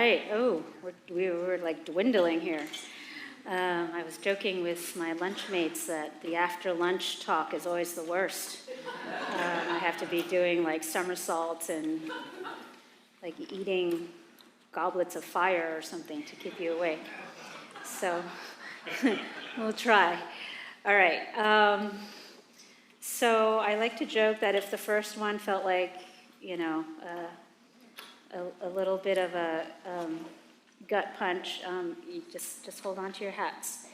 right. Oh, we're like dwindling here. I was joking with my lunch mates that the after lunch talk is always the worst. I have to be doing like somersaults and like eating goblets of fire or something to keep you awake. So we'll try. All right. So I like to joke that if the first one felt like, a little bit of a gut punch, you just hold on to your hats.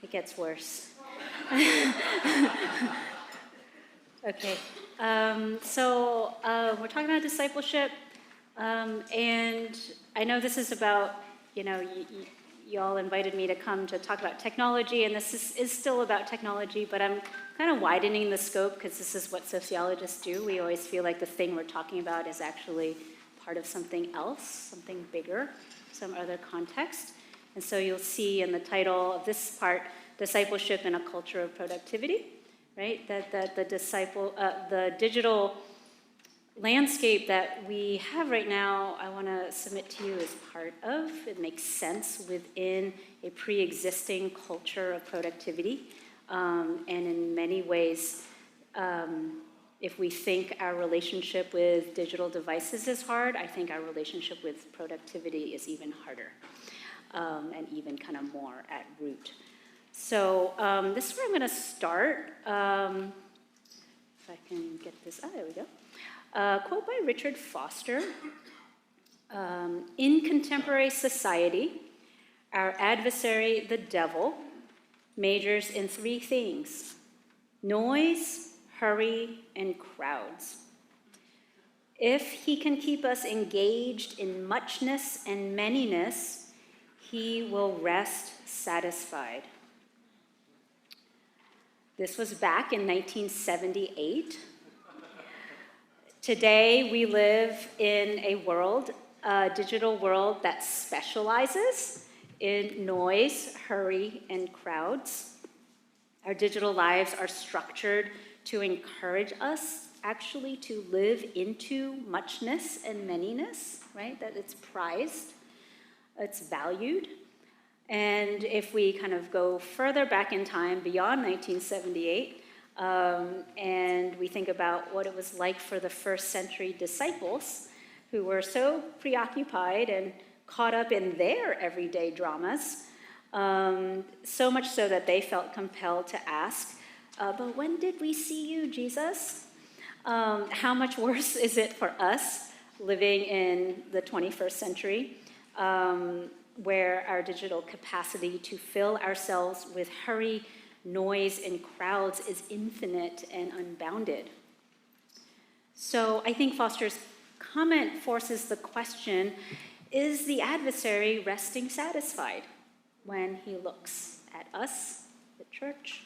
It gets worse. Okay. So we're talking about discipleship, and I know this is about, you all invited me to come to talk about technology, and this is still about technology, but I'm kind of widening the scope because this is what sociologists do. We always feel like the thing we're talking about is actually part of something else, something bigger, some other context. And so you'll see in the title of this part, Discipleship in a Culture of Productivity, right? That the digital landscape that we have right now, I want to submit to you as part of. It makes sense within a pre-existing culture of productivity. And in many ways, if we think our relationship with digital devices is hard, I think our relationship with productivity is even harder, and even kind of more at root. So this is where I'm going to start. If I can get this, there we go. Quote by Richard Foster. In contemporary society, our adversary, the devil, majors in three things: noise, hurry, and crowds. If he can keep us engaged in muchness and manyness, he will rest satisfied. This was back in 1978. Today, we live in a world, a digital world that specializes in noise, hurry, and crowds. Our digital lives are structured to encourage us actually to live into muchness and manyness, right? That it's prized, it's valued. And if we kind of go further back in time beyond 1978, and we think about what it was like for the first century disciples who were so preoccupied and caught up in their everyday dramas, so much so that they felt compelled to ask, but when did we see you, Jesus? How much worse is it for us living in the 21st century, where our digital capacity to fill ourselves with hurry, noise, and crowds is infinite and unbounded? So I think Foster's comment forces the question, is the adversary resting satisfied when he looks at us, the church?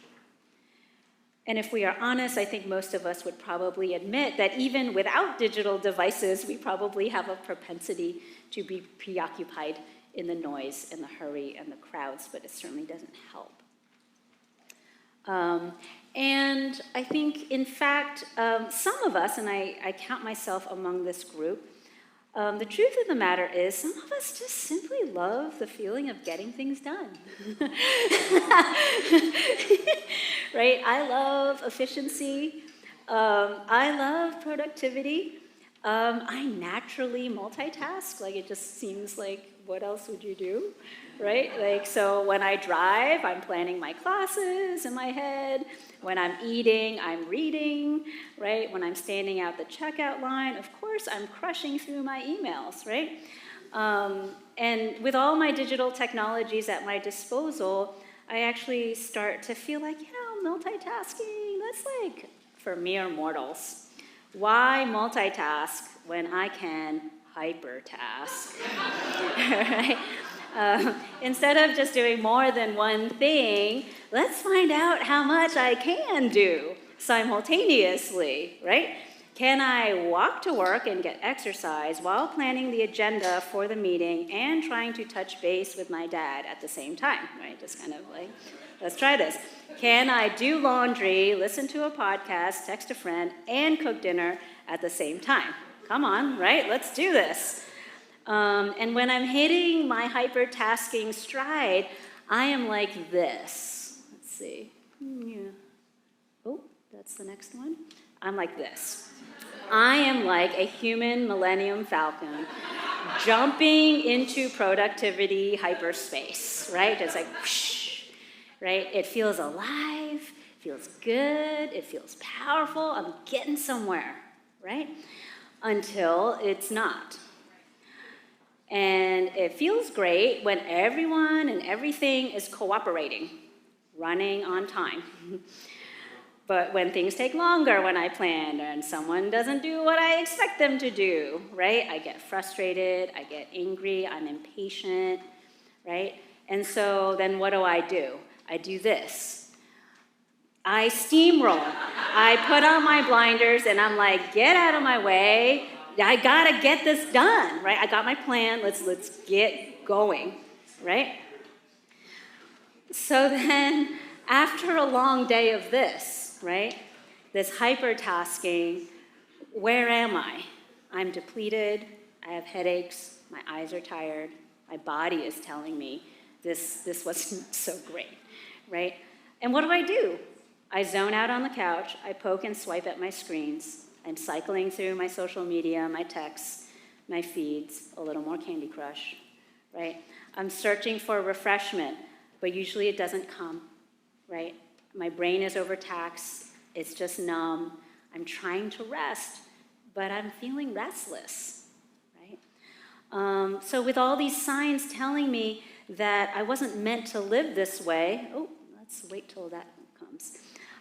And if we are honest, I think most of us would probably admit that even without digital devices, we probably have a propensity to be preoccupied in the noise and the hurry and the crowds, but it certainly doesn't help. And I think, in fact, some of us, and I count myself among this group, the truth of the matter is some of us just simply love the feeling of getting things done. Right? I love efficiency. I love productivity. I naturally multitask. Like, it just seems like, what else would you do? Right? Like, so when I drive, I'm planning my classes in my head. When I'm eating, I'm reading, right? When I'm standing out the checkout line, of course, I'm crushing through my emails, right? And with all my digital technologies at my disposal, I actually start to feel like, multitasking, that's like for mere mortals. Why multitask when I can hypertask? Right? Instead of just doing more than one thing, let's find out how much I can do simultaneously, right? Can I walk to work and get exercise while planning the agenda for the meeting and trying to touch base with my dad at the same time, right? Just kind of like, let's try this. Can I do laundry, listen to a podcast, text a friend, and cook dinner at the same time? Come on, right? Let's do this. And when I'm hitting my hypertasking stride, I am like this. Let's see. Yeah. Oh, that's the next one. I'm like this. I am like a human Millennium Falcon jumping into productivity hyperspace, right? It's like whoosh, right? It feels alive, feels good, it feels powerful. I'm getting somewhere, right? Until it's not. And it feels great when everyone and everything is cooperating, running on time. But when things take longer when I planned and someone doesn't do what I expect them to do, right? I get frustrated, I get angry, I'm impatient, right? And so then what do? I do this. I steamroll. I put on my blinders and I'm like, get out of my way. I gotta get this done, right? I got my plan, let's get going, right? So then, after a long day of this, right, this hypertasking, where am I? I'm depleted, I have headaches, my eyes are tired, my body is telling me this wasn't so great, right? And what do? I zone out on the couch, I poke and swipe at my screens, I'm cycling through my social media, my texts, my feeds, a little more Candy Crush, right? I'm searching for refreshment, but usually it doesn't come, right? My brain is overtaxed, it's just numb. I'm trying to rest, but I'm feeling restless, right? So with all these signs telling me that I wasn't meant to live this way, let's wait till that comes.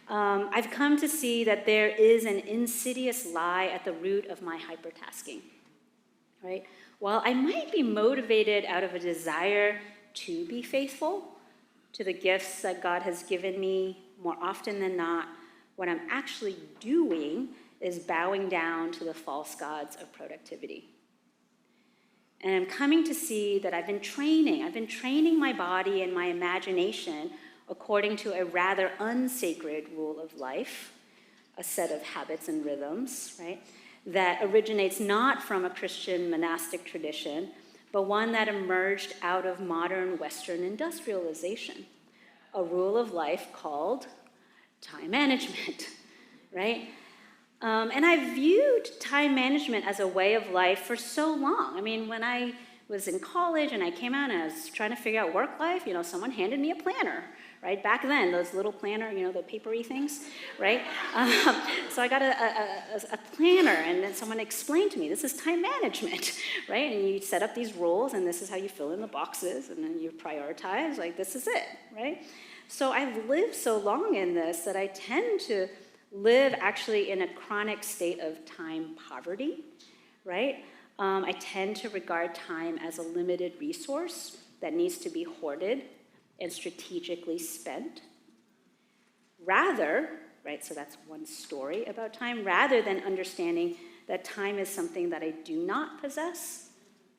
I've come to see that there is an insidious lie at the root of my hypertasking, right? While I might be motivated out of a desire to be faithful to the gifts that God has given me, more often than not, what I'm actually doing is bowing down to the false gods of productivity. And I'm coming to see that I've been training my body and my imagination according to a rather unsacred rule of life, a set of habits and rhythms, right, that originates not from a Christian monastic tradition, but one that emerged out of modern Western industrialization, a rule of life called time management, right? And I viewed time management as a way of life for so long. I mean, when I was in college and I came out and I was trying to figure out work life, someone handed me a planner, right? Back then, those little planner, the papery things, right? So I got a planner, and then someone explained to me, this is time management, right? And you set up these rules, and this is how you fill in the boxes, and then you prioritize, like this is it, right? So I've lived so long in this that I tend to live actually in a chronic state of time poverty, right? I tend to regard time as a limited resource that needs to be hoarded and strategically spent. Rather, right, so that's one story about time, rather than understanding that time is something that I do not possess,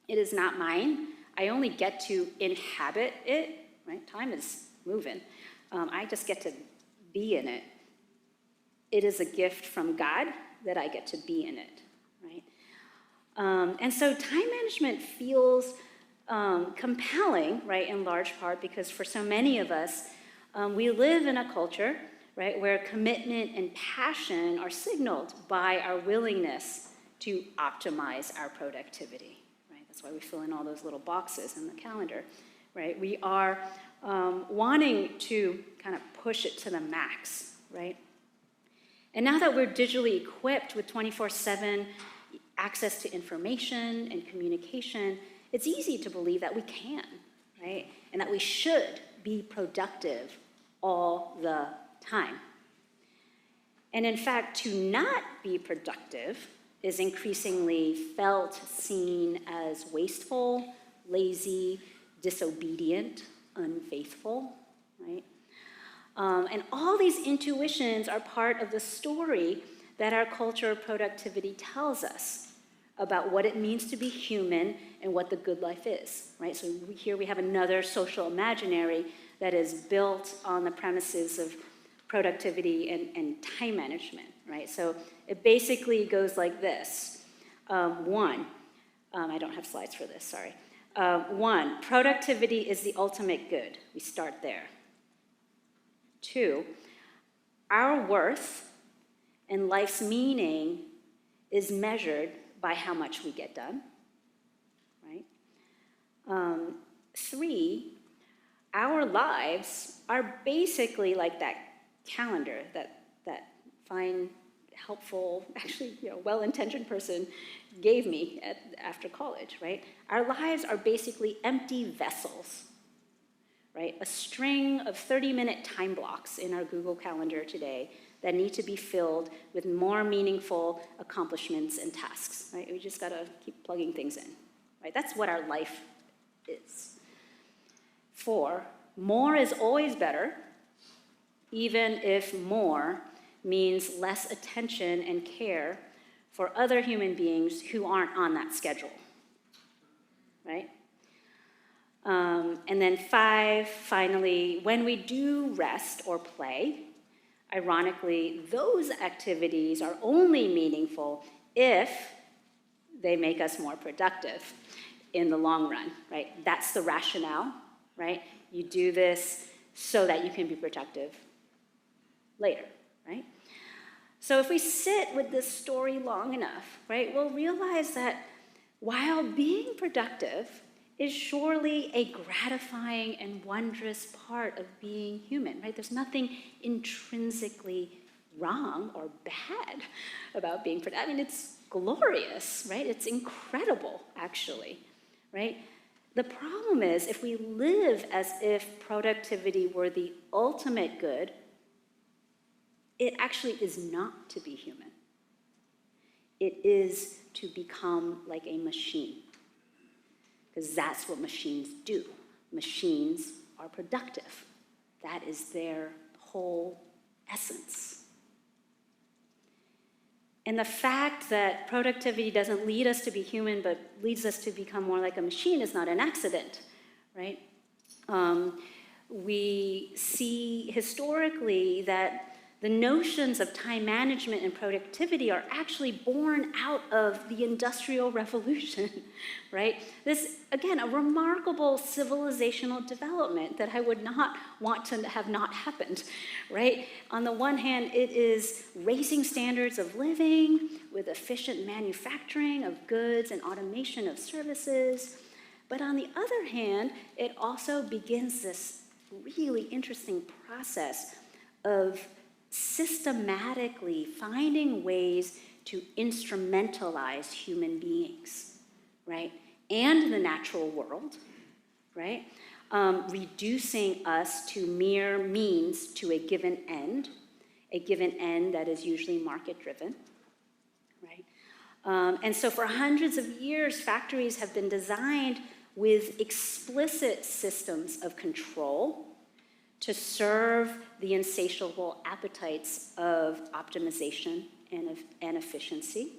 it is not mine, I only get to inhabit it, right? Time is moving. I just get to be in it. It is a gift from God that I get to be in it, right? And so time management feels compelling, right, in large part because for so many of us, we live in a culture, right, where commitment and passion are signaled by our willingness to optimize our productivity, right? That's why we fill in all those little boxes in the calendar, right? We are wanting to kind of push it to the max, right? And now that we're digitally equipped with 24/7 access to information and communication, it's easy to believe that we can, right? And that we should be productive all the time. And in fact, to not be productive is increasingly felt, seen as wasteful, lazy, disobedient, unfaithful, right? And all these intuitions are part of the story that our culture of productivity tells us about what it means to be human and what the good life is, right? So here we have another social imaginary that is built on the premises of productivity and time management, right? So it basically goes like this. One, I don't have slides for this, sorry. One, productivity is the ultimate good. We start there. Two, our worth and life's meaning is measured by how much we get done, right? Three, our lives are basically like that calendar that fine, helpful, actually, well-intentioned person gave me after college, right? Our lives are basically empty vessels, right? A string of 30-minute time blocks in our Google Calendar today that need to be filled with more meaningful accomplishments and tasks, right? We just gotta keep plugging things in, right? That's what our life is. 4, more is always better, even if more means less attention and care for other human beings who aren't on that schedule, right? And then 5, finally, when we do rest or play, ironically, those activities are only meaningful if they make us more productive in the long run, right? That's the rationale, right? You do this so that you can be productive later, right? So if we sit with this story long enough, right, we'll realize that while being productive is surely a gratifying and wondrous part of being human, right? There's nothing intrinsically wrong or bad about being productive. I mean, it's glorious, right? It's incredible, actually, right? The problem is if we live as if productivity were the ultimate good, it actually is not to be human. It is to become like a machine, because that's what machines do. Machines are productive. That is their whole essence. And the fact that productivity doesn't lead us to be human, but leads us to become more like a machine is not an accident, right? We see historically that the notions of time management and productivity are actually born out of the Industrial Revolution, right? This, again, a remarkable civilizational development that I would not want to have not happened, right? On the one hand, it is raising standards of living with efficient manufacturing of goods and automation of services. But on the other hand, it also begins this really interesting process of systematically finding ways to instrumentalize human beings, right? And the natural world, right? Reducing us to mere means to a given end that is usually market-driven, right? And so for hundreds of years, factories have been designed with explicit systems of control to serve the insatiable appetites of optimization and efficiency,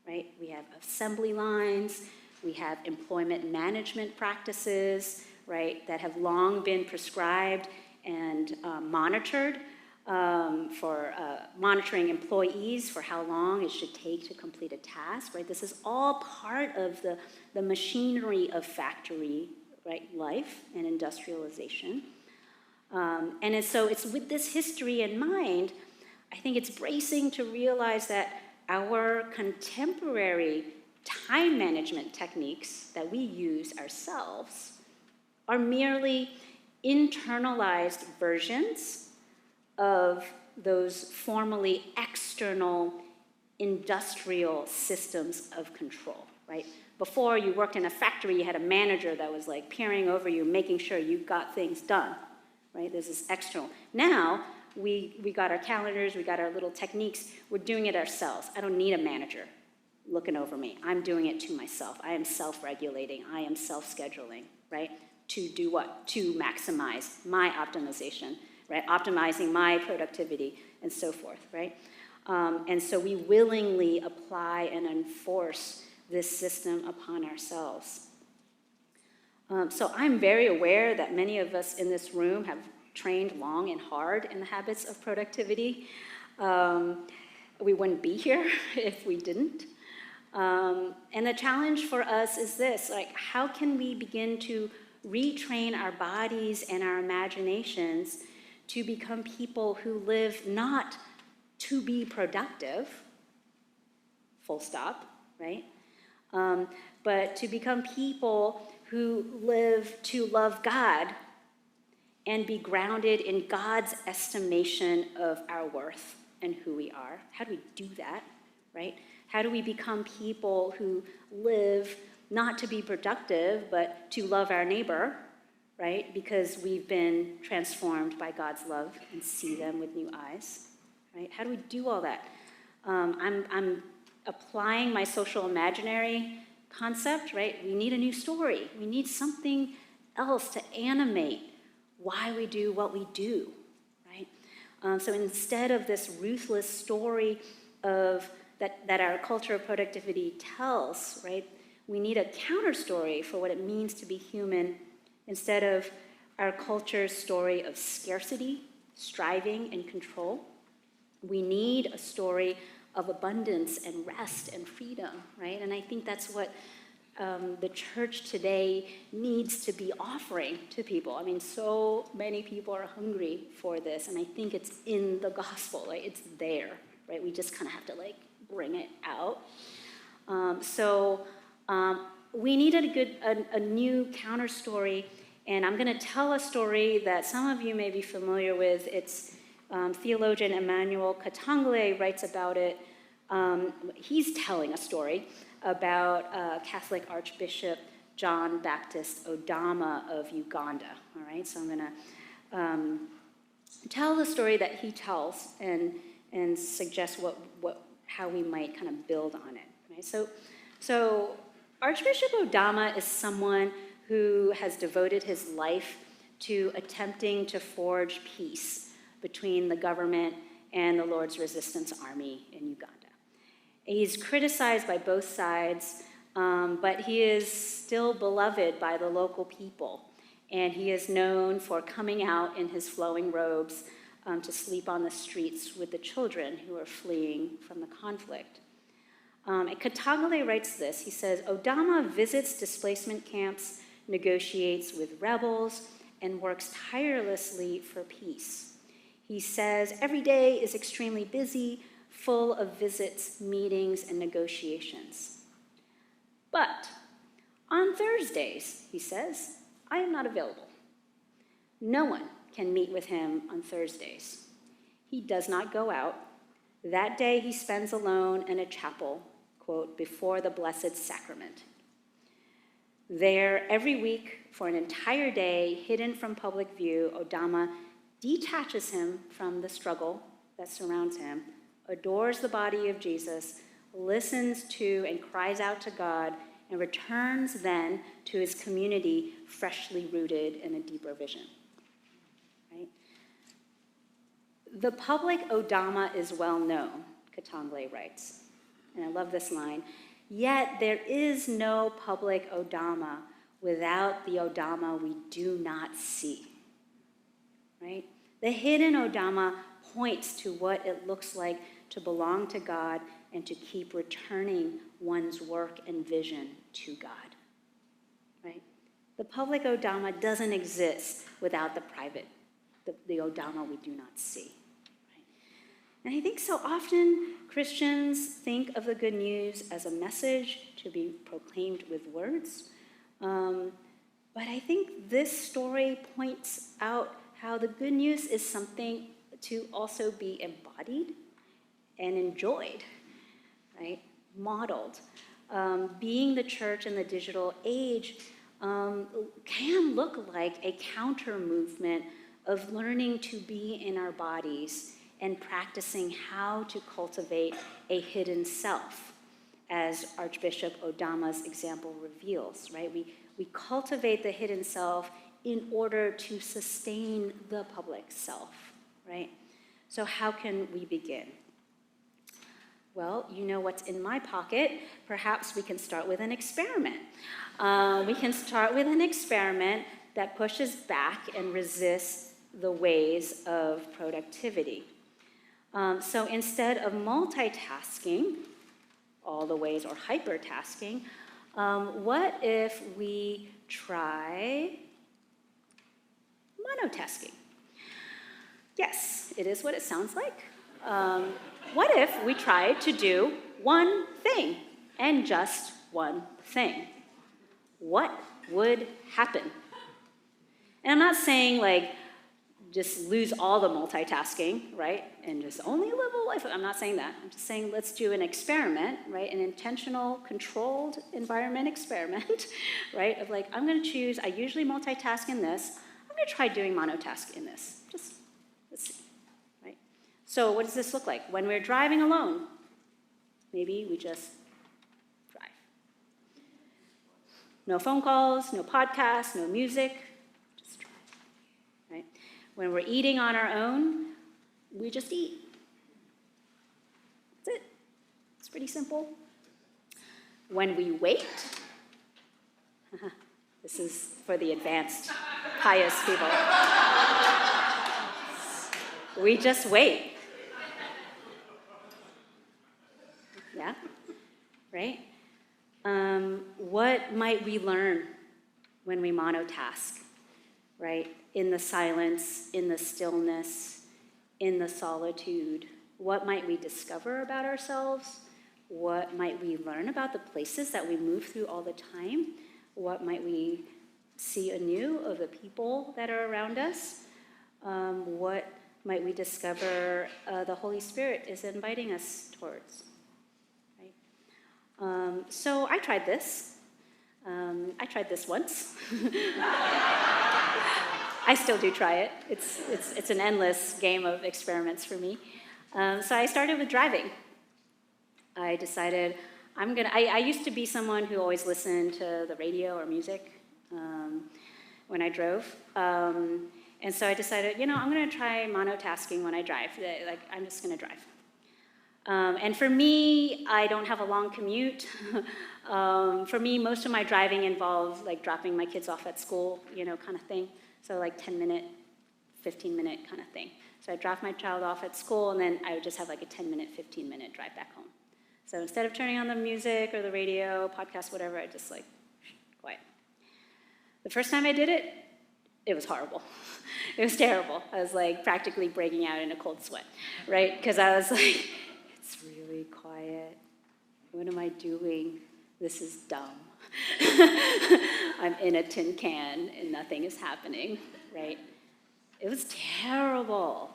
right? We have assembly lines, we have employment management practices, right, that have long been prescribed and monitored for monitoring employees for how long it should take to complete a task, right? This is all part of the machinery of factory, right, life and industrialization. And so it's with this history in mind, I think it's bracing to realize that our contemporary time management techniques that we use ourselves are merely internalized versions of those formerly external industrial systems of control, right? Before you worked in a factory, you had a manager that was like peering over you, making sure you got things done. Right? This is external. Now, we got our calendars, we got our little techniques, we're doing it ourselves. I don't need a manager looking over me. I'm doing it to myself. I am self-regulating. I am self-scheduling, right? To do what? To maximize my optimization, right? Optimizing my productivity and so forth, right? And so we willingly apply and enforce this system upon ourselves. So I'm very aware that many of us in this room have trained long and hard in the habits of productivity. We wouldn't be here if we didn't. And the challenge for us is this, like, how can we begin to retrain our bodies and our imaginations to become people who live not to be productive, full stop, right? But to become people who live to love God and be grounded in God's estimation of our worth and who we are. How do we do that, right? How do we become people who live not to be productive, but to love our neighbor, right? Because we've been transformed by God's love and see them with new eyes, right? How do we do all that? I'm applying my social imaginary concept, right? We need a new story. We need something else to animate why we do what we do, right? So instead of this ruthless story of that our culture of productivity tells, right? We need a counter story for what it means to be human instead of our culture's story of scarcity, striving, and control. We need a story of abundance and rest and freedom, right? And I think that's what the church today needs to be offering to people. I mean, so many people are hungry for this, and I think it's in the gospel, right? It's there, right? We just kind of have to like bring it out. We needed a new counter story, and I'm going to tell a story that some of you may be familiar with. It's theologian Emmanuel Katangale writes about it. He's telling a story about Catholic Archbishop John Baptist Odama of Uganda. All right, so I'm going to tell the story that he tells and suggest how we might kind of build on it. Right? So Archbishop Odama is someone who has devoted his life to attempting to forge peace between the government and the Lord's Resistance Army in Uganda. He's criticized by both sides, but he is still beloved by the local people, and he is known for coming out in his flowing robes to sleep on the streets with the children who are fleeing from the conflict. And Katangale writes this. He says, Odama visits displacement camps, negotiates with rebels, and works tirelessly for peace. He says, every day is extremely busy, full of visits, meetings, and negotiations. But on Thursdays, he says, I am not available. No one can meet with him on Thursdays. He does not go out. That day he spends alone in a chapel, quote, before the Blessed Sacrament. There, every week, for an entire day, hidden from public view, Odama detaches him from the struggle that surrounds him, adores the body of Jesus, listens to and cries out to God, and returns then to his community freshly rooted in a deeper vision. Right? The public Odama is well known, Katangale writes, and I love this line, yet there is no public Odama without the Odama we do not see. Right? The hidden Odama points to what it looks like to belong to God and to keep returning one's work and vision to God. Right? The public Odama doesn't exist without the private, the Odama we do not see. Right? And I think so often Christians think of the good news as a message to be proclaimed with words. But I think this story points out how the good news is something to also be embodied and enjoyed, right? Modeled. Being the church in the digital age can look like a counter movement of learning to be in our bodies and practicing how to cultivate a hidden self, as Archbishop Odama's example reveals, right? We cultivate the hidden self in order to sustain the public self, right? So how can we begin? Well, you know what's in my pocket. Perhaps we can start with an experiment. We can start with an experiment that pushes back and resists the ways of productivity. So instead of multitasking, all the ways, or hypertasking, what if we try monotasking? Yes, it is what it sounds like. What if we tried to do one thing, and just one thing? What would happen? And I'm not saying like just lose all the multitasking, right? And just only live a life. I'm not saying that. I'm just saying let's do an experiment, right? An intentional, controlled environment experiment, right? Of like, I'm going to choose, I usually multitask in this. I'm going to try doing monotask in this. Just, let's see, right? So what does this look like? When we're driving alone, maybe we just drive. No phone calls, no podcasts, no music, just drive, right? When we're eating on our own, we just eat. That's it. It's pretty simple. When we wait, this is for the advanced, pious people. We just wait. Yeah, right? What might we learn when we monotask, right? In the silence, in the stillness, in the solitude. What might we discover about ourselves? What might we learn about the places that we move through all the time? What might we see anew of the people that are around us? What might we discover the Holy Spirit is inviting us towards? Right? So I tried this. I tried this once. I still do try it. It's an endless game of experiments for me. So I started with driving. I decided I used to be someone who always listened to the radio or music when I drove. And so I decided, I'm going to try monotasking when I drive. Like, I'm just going to drive. And for me, I don't have a long commute. For me, most of my driving involves like dropping my kids off at school, kind of thing. So like 10-minute, 15-minute kind of thing. So I drop my child off at school, and then I would just have like a 10-minute, 15-minute drive back home. So instead of turning on the music or the radio, podcast, whatever, I just like, quiet. The first time I did it, it was horrible. It was terrible. I was like practically breaking out in a cold sweat, right? Because I was like, it's really quiet. What am I doing? This is dumb. I'm in a tin can and nothing is happening, right? It was terrible.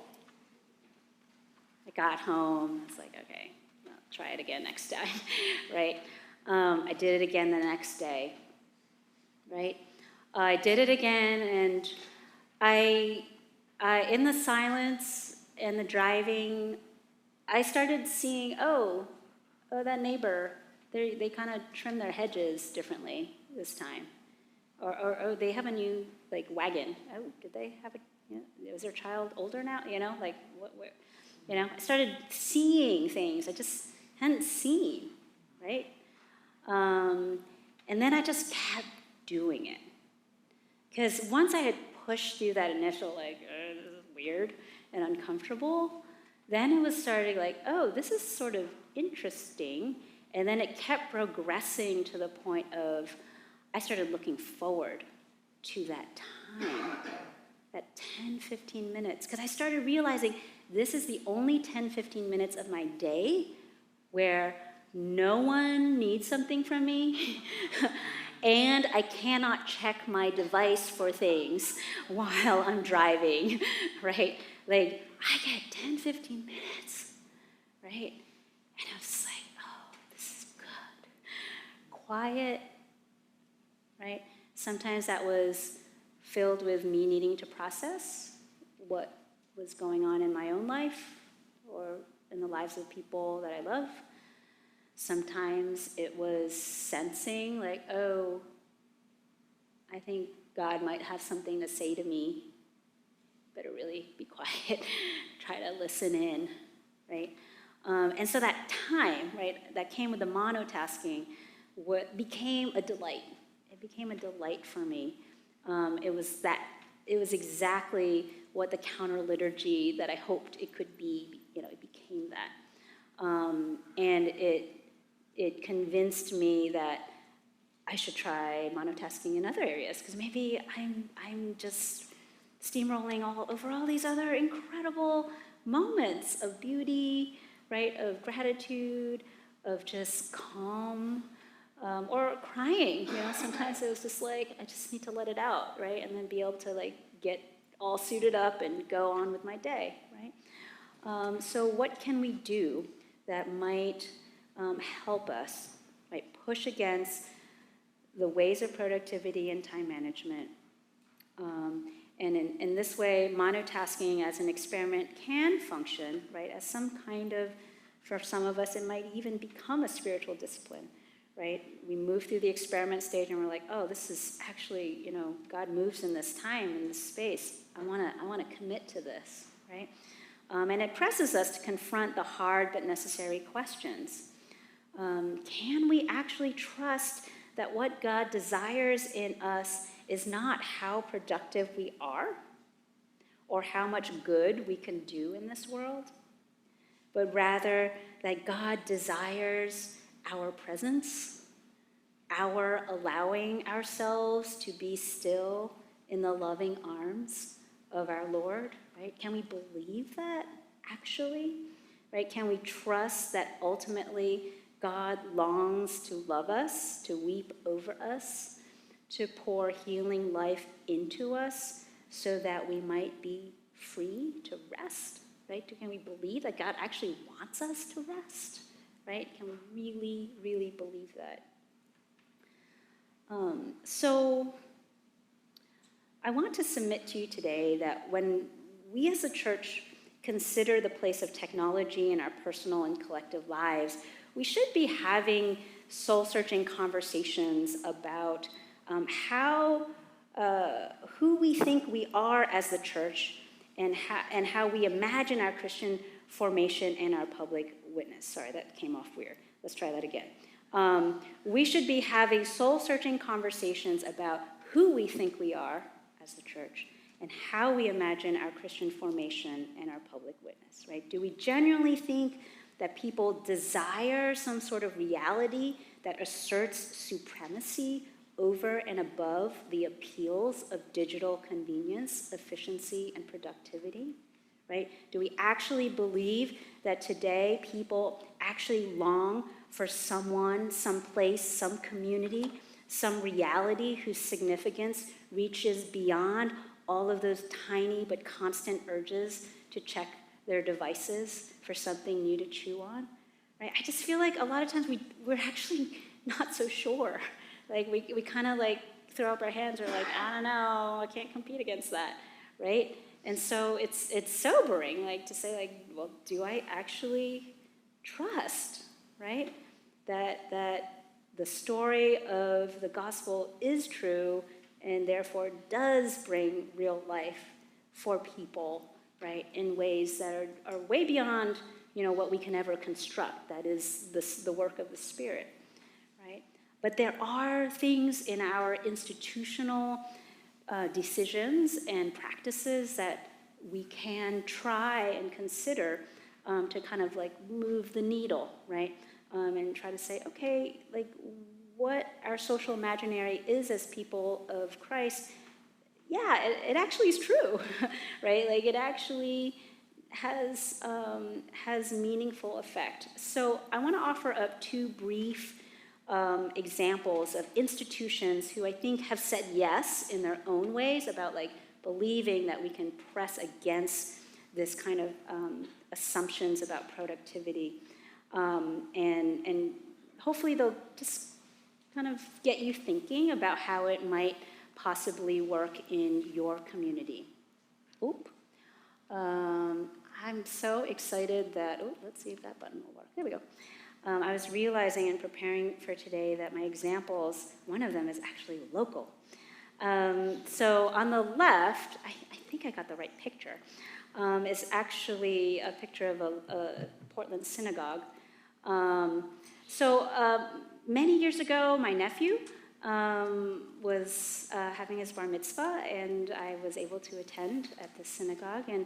I got home. I was like, okay, I'll try it again next time, right? I did it again the next day, right? I did it again, and I in the silence and the driving, I started seeing, oh, that neighbor, they kind of trim their hedges differently this time. Or they have a new, like, wagon. Oh, did they have is their child older now? Like, what I started seeing things I just hadn't seen, right? And then I just kept doing it. Because once I had pushed through that initial, like, this is weird and uncomfortable, then it was starting like, oh, this is sort of interesting. And then it kept progressing to the point of, I started looking forward to that time, that 10, 15 minutes. Because I started realizing this is the only 10, 15 minutes of my day where no one needs something from me. And I cannot check my device for things while I'm driving, right? Like, I get 10, 15 minutes, right? And I was like, oh, this is good. Quiet, right? Sometimes that was filled with me needing to process what was going on in my own life or in the lives of people that I love. Sometimes it was sensing like, oh, I think God might have something to say to me. Better really be quiet, try to listen in, right? And so that time, right, that came with the monotasking, became a delight. It became a delight for me. It was exactly what the counter liturgy that I hoped it could be. It became that, and it it convinced me that I should try monotasking in other areas, because maybe I'm just steamrolling all over all these other incredible moments of beauty, right, of gratitude, of just calm, or crying. Sometimes it was just like, I just need to let it out, right, and then be able to like get all suited up and go on with my day, right? So what can we do that might help us, right, push against the ways of productivity and time management? And in this way, monotasking as an experiment can function, right, as some kind of, for some of us, it might even become a spiritual discipline, right? We move through the experiment stage and we're like, oh, this is actually, God moves in this time, in this space. I want to commit to this, right? And it presses us to confront the hard but necessary questions. Can we actually trust that what God desires in us is not how productive we are or how much good we can do in this world, but rather that God desires our presence, our allowing ourselves to be still in the loving arms of our Lord, right? Can we believe that, actually? Right? Can we trust that ultimately God longs to love us, to weep over us, to pour healing life into us so that we might be free to rest, right? Can we believe that God actually wants us to rest, right? Can we really, really believe that? So I want to submit to you today that when we as a church consider the place of technology in our personal and collective lives, we should be having soul-searching conversations about who we think we are as the church, and how we imagine our Christian formation and our public witness. Sorry, that came off weird. Let's try that again. We should be having soul-searching conversations about who we think we are as the church and how we imagine our Christian formation and our public witness, right? Do we genuinely think that people desire some sort of reality that asserts supremacy over and above the appeals of digital convenience, efficiency, and productivity, right? Do we actually believe that today people actually long for someone, some place, some community, some reality whose significance reaches beyond all of those tiny but constant urges to check their devices for something new to chew on, right? I just feel like a lot of times we're actually not so sure. Like we kind of like throw up our hands. We're like, I don't know, I can't compete against that, right? And so it's sobering, like to say, like, well, do I actually trust, right, that the story of the gospel is true and therefore does bring real life for people, right, in ways that are way beyond, what we can ever construct. That is the work of the Spirit, right? But there are things in our institutional decisions and practices that we can try and consider to kind of like move the needle, right? And try to say, okay, like what our social imaginary is as people of Christ, yeah, it actually is true, right? Like it actually has meaningful effect. So I want to offer up two brief examples of institutions who I think have said yes in their own ways about like believing that we can press against this kind of assumptions about productivity. And hopefully they'll just kind of get you thinking about how it might possibly work in your community. I'm so excited that, let's see if that button will work. There we go. I was realizing in preparing for today that my examples, one of them is actually local. So on the left, I think I got the right picture, is actually a picture of a Portland synagogue. Many years ago, my nephew was having his bar mitzvah, and I was able to attend at the synagogue. And,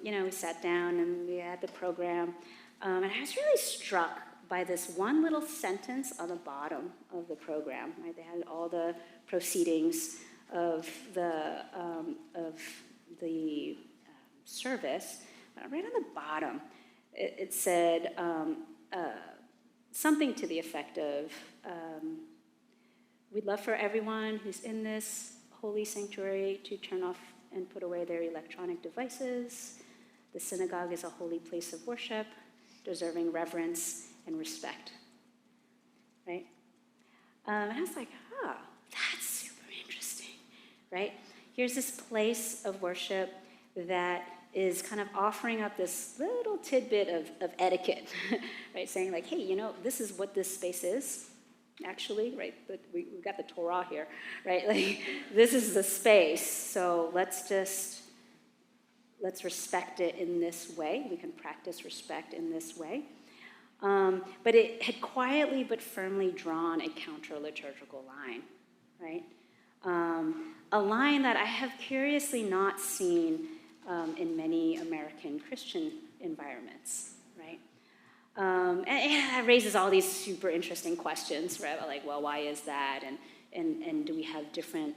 we sat down and we had the program. And I was really struck by this one little sentence on the bottom of the program. Right? They had all the proceedings of the service. But right on the bottom, it said something to the effect of, we'd love for everyone who's in this holy sanctuary to turn off and put away their electronic devices. The synagogue is a holy place of worship, deserving reverence and respect, right? And I was like, that's super interesting, right? Here's this place of worship that is kind of offering up this little tidbit of etiquette, right? Saying like, hey, this is what this space is, actually, right? But we've got the Torah here, right? Like, this is the space, so let's respect it in this way. We can practice respect in this way. But it had quietly but firmly drawn a counter-liturgical line, right? A line that I have curiously not seen in many American Christian environments, right? And that raises all these super interesting questions, right? Like, well, why is that? And do we have different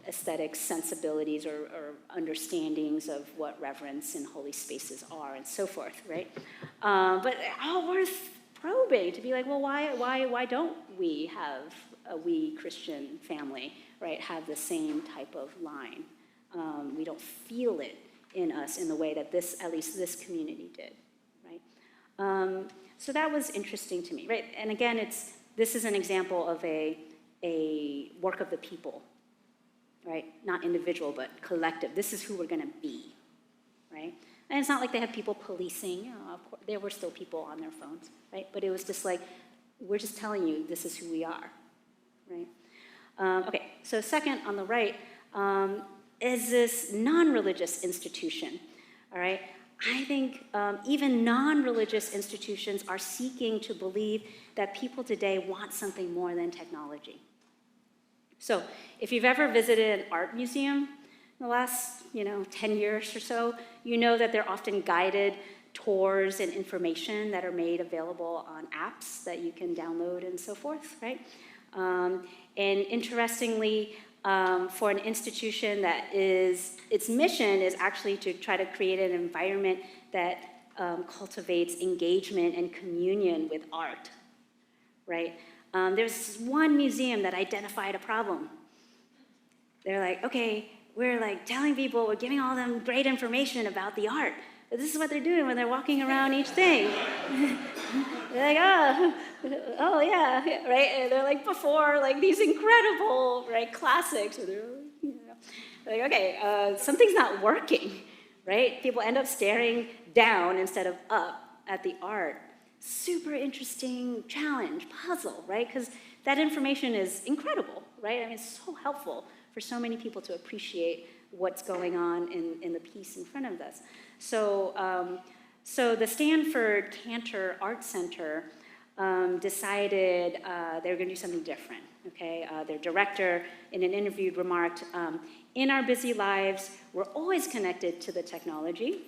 aesthetic sensibilities or understandings of what reverence in holy spaces are and so forth, right? But all worth probing to be like, well, why don't we Christian family, right, have the same type of line? We don't feel it in us in the way that at least this community did, right? So that was interesting to me, right? And again, this is an example of a work of the people, right? Not individual, but collective. This is who we're going to be, right? And it's not like they have people policing. Of course, there were still people on their phones, right? But it was just like, we're just telling you this is who we are, right? Okay, so second on the right is this non-religious institution, all right? I think even non-religious institutions are seeking to believe that people today want something more than technology. So if you've ever visited an art museum in the last 10 years or so, you know that they're often guided tours and information that are made available on apps that you can download and so forth, right? And interestingly, for an institution that its mission is actually to try to create an environment that cultivates engagement and communion with art, right? There's one museum that identified a problem. They're like, okay, we're like telling people, we're giving all them great information about the art, but this is what they're doing when they're walking around each thing. They're like, oh yeah, right? And they're like before, like these incredible, right, classics. And they're like, okay, something's not working, right? People end up staring down instead of up at the art. Super interesting challenge, puzzle, right? Because that information is incredible, right? I mean, it's so helpful for so many people to appreciate what's going on in the piece in front of us. So the Stanford Cantor Art Center decided they were going to do something different, okay? Their director, in an interview, remarked, in our busy lives, we're always connected to the technology.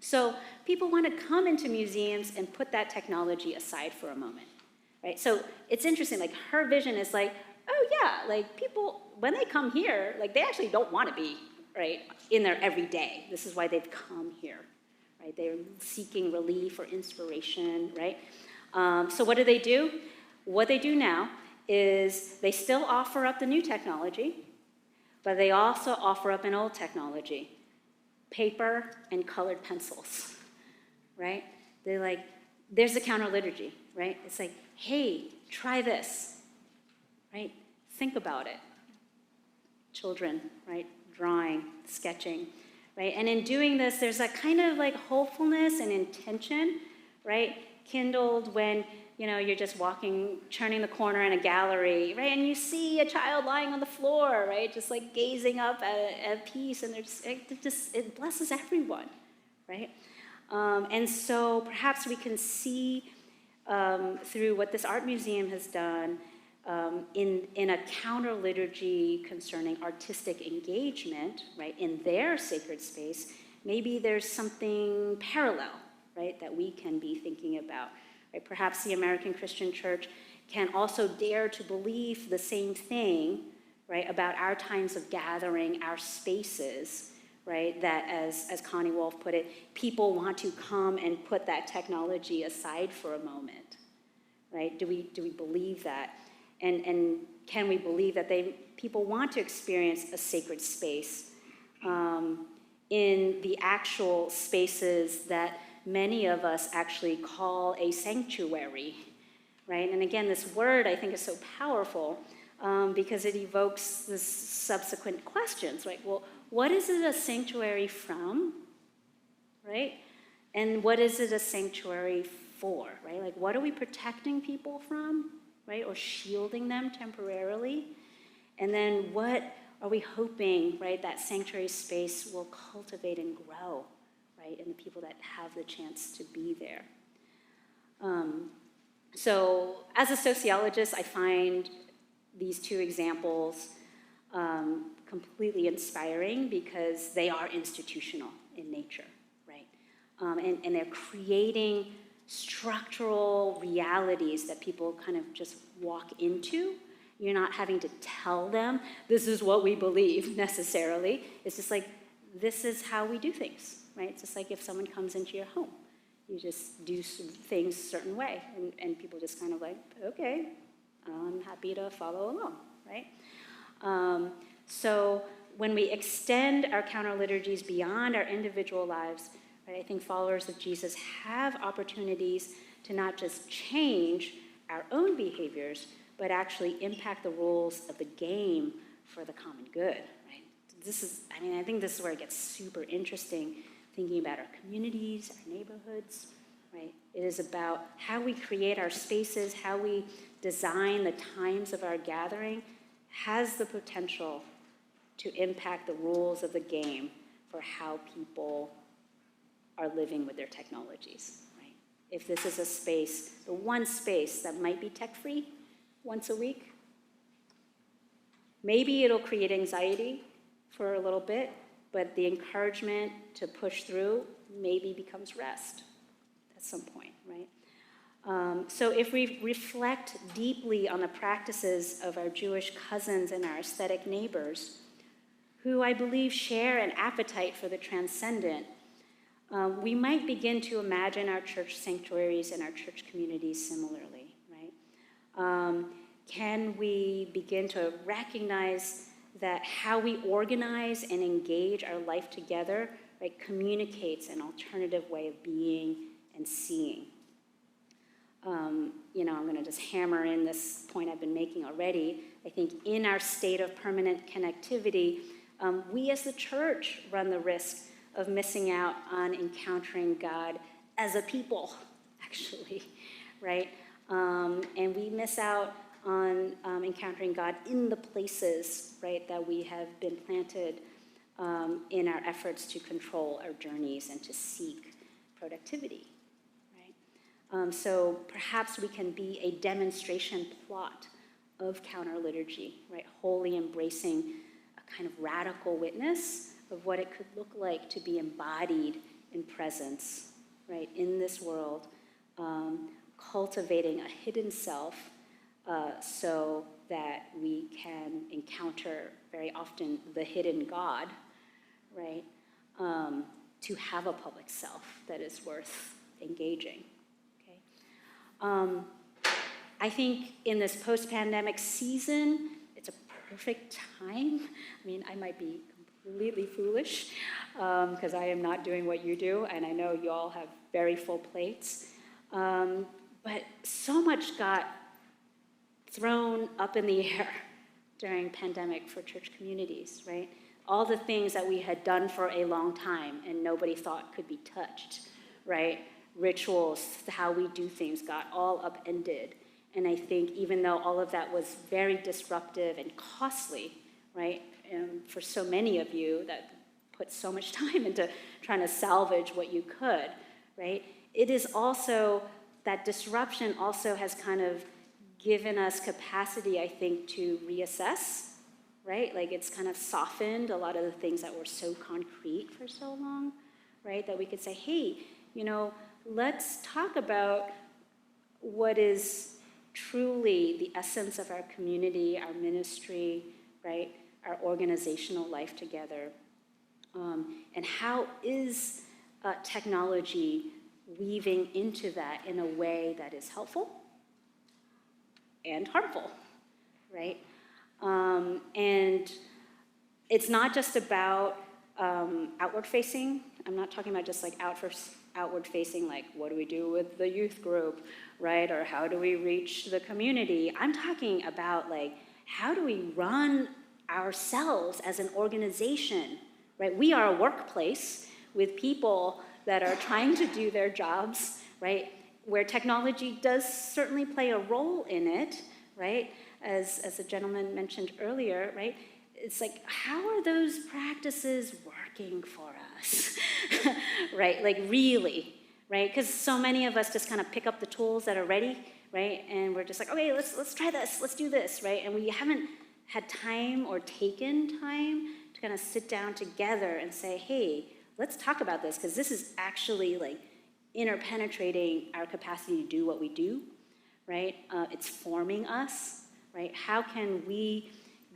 So people want to come into museums and put that technology aside for a moment, right? So it's interesting, like her vision is like, oh yeah, like people, when they come here, like they actually don't want to be, right, in there every day. This is why they've come here, right? They're seeking relief or inspiration, right? So what do? What they do now is they still offer up the new technology, but they also offer up an old technology. Paper and colored pencils, right? They're like, there's the counter liturgy, right? It's like, hey, try this, right? Think about it. Children, right? Drawing, sketching, right? And in doing this, there's that kind of like hopefulness and intention, right? Kindled when, you're just walking, turning the corner in a gallery, right? And you see a child lying on the floor, right? Just like gazing up at a piece, and it blesses everyone, right? And so perhaps we can see through what this art museum has done in a counter liturgy concerning artistic engagement, right? In their sacred space, maybe there's something parallel, right? That we can be thinking about right? Perhaps the American Christian church can also dare to believe the same thing, right, about our times of gathering, our spaces, right, that as Connie Wolf put it, people want to come and put that technology aside for a moment, right? Do we believe that? And can we believe that people want to experience a sacred space in the actual spaces that many of us actually call a sanctuary, right? And again, this word I think is so powerful because it evokes this subsequent questions, right? Well, what is it a sanctuary from, right? And what is it a sanctuary for, right? Like, what are we protecting people from, right? Or shielding them temporarily? And then what are we hoping, right, that sanctuary space will cultivate and grow, right, in the people that have the chance to be there? So as a sociologist, I find these two examples completely inspiring because they are institutional in nature, right? And they're creating structural realities that people kind of just walk into. You're not having to tell them, this is what we believe necessarily. It's just like, this is how we do things, right? It's just like if someone comes into your home. You just do things a certain way, and people just kind of like, okay, I'm happy to follow along, right? So when we extend our counter liturgies beyond our individual lives, right, I think followers of Jesus have opportunities to not just change our own behaviors, but actually impact the rules of the game for the common good, right? I think this is where it gets super interesting, thinking about our communities, our neighborhoods, right? It is about how we create our spaces, how we design the times of our gathering, has the potential to impact the rules of the game for how people are living with their technologies, right? If this is a space, the one space that might be tech-free once a week, maybe it'll create anxiety for a little bit, but the encouragement to push through maybe becomes rest at some point, right? So if we reflect deeply on the practices of our Jewish cousins and our aesthetic neighbors, who I believe share an appetite for the transcendent, we might begin to imagine our church sanctuaries and our church communities similarly, right? Can we begin to recognize that how we organize and engage our life together, right, communicates an alternative way of being and seeing? I'm going to just hammer in this point I've been making already. I think in our state of permanent connectivity, we as the church run the risk of missing out on encountering God as a people, actually, right? And we miss out on encountering God in the places, right, that we have been planted in our efforts to control our journeys and to seek productivity, right? So perhaps we can be a demonstration plot of counter-liturgy, right, wholly embracing a kind of radical witness of what it could look like to be embodied in presence, right, in this world, cultivating a hidden self so that we can encounter very often the hidden God, right, to have a public self that is worth engaging, okay? I think in this post-pandemic season, it's a perfect time. I mean, I might be completely foolish because I am not doing what you do, and I know you all have very full plates. But so much got thrown up in the air during pandemic for church communities, right? All the things that we had done for a long time and nobody thought could be touched, right? Rituals, how we do things got all upended. And I think even though all of that was very disruptive and costly, right? And for so many of you that put so much time into trying to salvage what you could, right? It is also, that disruption also has kind of given us capacity, I think, to reassess, right? Like it's kind of softened a lot of the things that were so concrete for so long, right? That we could say, hey, let's talk about what is truly the essence of our community, our ministry, right? Our organizational life together. And how is technology weaving into that in a way that is helpful and harmful, right? And it's not just about outward facing. I'm not talking about just like outward facing, like what do we do with the youth group, right? Or how do we reach the community? I'm talking about like, how do we run ourselves as an organization, right? We are a workplace with people that are trying to do their jobs, right? Where technology does certainly play a role in it, right? As the gentleman mentioned earlier, right? It's like, how are those practices working for us, right? Like really, right? Because so many of us just kind of pick up the tools that are ready, right? And we're just like, okay, let's try this, let's do this, right? And we haven't had time or taken time to kind of sit down together and say, hey, let's talk about this, because this is actually like interpenetrating our capacity to do what we do, right? It's forming us, right? How can we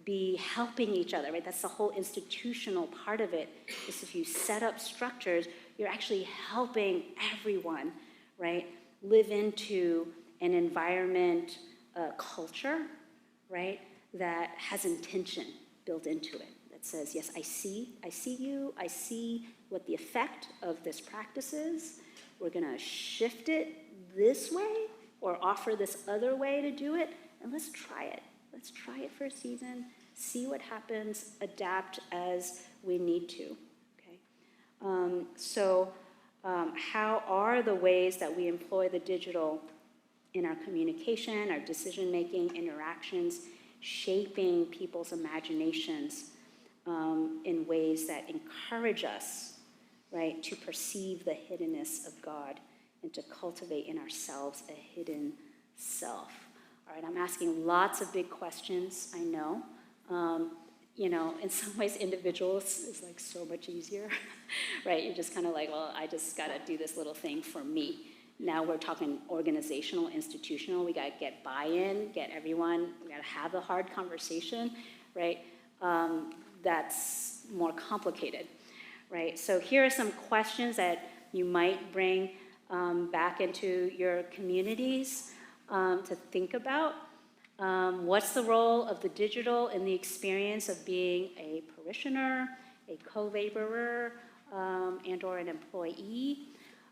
be helping each other, right? That's the whole institutional part of it, is if you set up structures, you're actually helping everyone, right? Live into an environment, culture, right? That has intention built into it. That says, yes, I see you, I see what the effect of this practice is. We're gonna shift it this way or offer this other way to do it, and let's try it. Let's try it for a season, see what happens, adapt as we need to, okay? How are the ways that we employ the digital in our communication, our decision-making, interactions, shaping people's imaginations in ways that encourage us, right, to perceive the hiddenness of God and to cultivate in ourselves a hidden self? All right, I'm asking lots of big questions, I know. In some ways, individuals is like so much easier, right? You're just kind of like, well, I just got to do this little thing for me. Now we're talking organizational, institutional. We got to get buy-in, get everyone. We got to have a hard conversation, right? That's more complicated, right? So here are some questions that you might bring back into your communities to think about. What's the role of the digital in the experience of being a parishioner, a co-laborer, and or an employee?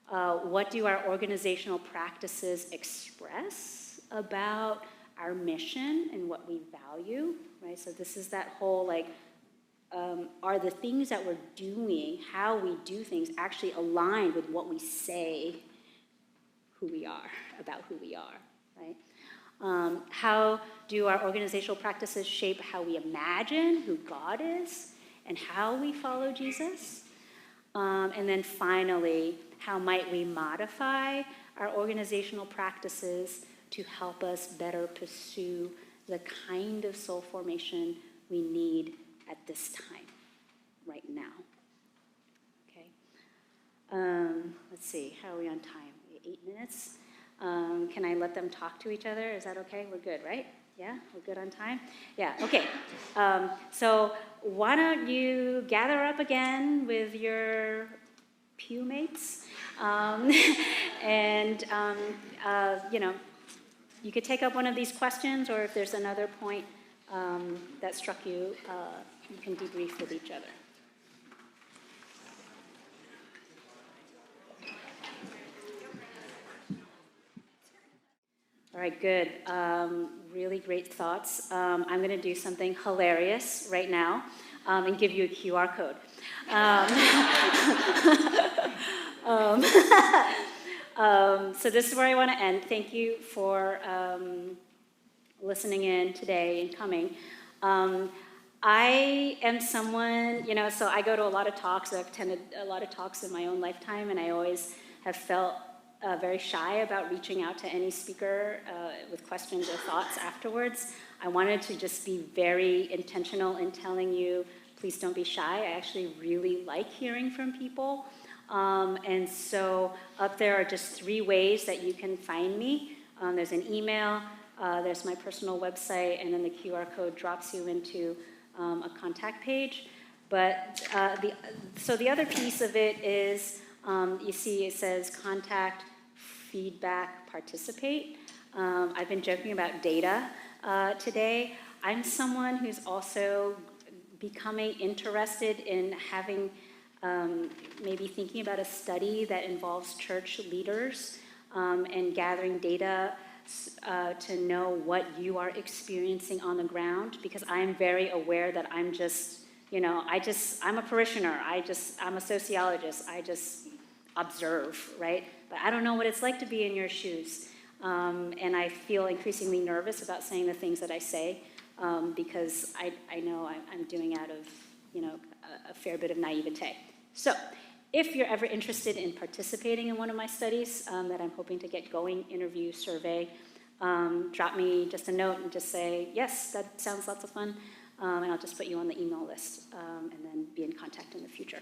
What do our organizational practices express about our mission and what we value, right? So this is that whole like, are the things that we're doing, how we do things, actually aligned with what we say about who we are, right? How do our organizational practices shape how we imagine who God is and how we follow Jesus? And then finally, how might we modify our organizational practices to help us better pursue the kind of soul formation we need at this time, right now? Okay. Let's see, how are we on time? 8 minutes. Can I let them talk to each other? Is that okay? We're good, right? Yeah, we're good on time? Yeah, okay. So why don't you gather up again with your pew mates, and you could take up one of these questions, or if there's another point that struck you, you can debrief with each other. All right, good. Really great thoughts. I'm going to do something hilarious right now and give you a QR code. So this is where I want to end. Thank you for listening in today and coming. I am someone, so I go to a lot of talks. I've attended a lot of talks in my own lifetime, and I always have felt very shy about reaching out to any speaker with questions or thoughts afterwards. I wanted to just be very intentional in telling you, please don't be shy. I actually really like hearing from people. And so up there are just 3 ways that you can find me. There's an email, there's my personal website, and then the QR code drops you into a contact page. But so the other piece of it is, you see it says contact, feedback, participate. I've been joking about data today. I'm someone who's also becoming interested in having, maybe thinking about a study that involves church leaders and gathering data to know what you are experiencing on the ground, because I'm very aware that I'm just, I'm a parishioner, I'm a sociologist, I just observe, right? But I don't know what it's like to be in your shoes. And I feel increasingly nervous about saying the things that I say, because I know I'm doing out of, a fair bit of naivete. So if you're ever interested in participating in one of my studies that I'm hoping to get going, interview, survey, drop me just a note and just say, yes, that sounds lots of fun, and I'll just put you on the email list and then be in contact in the future.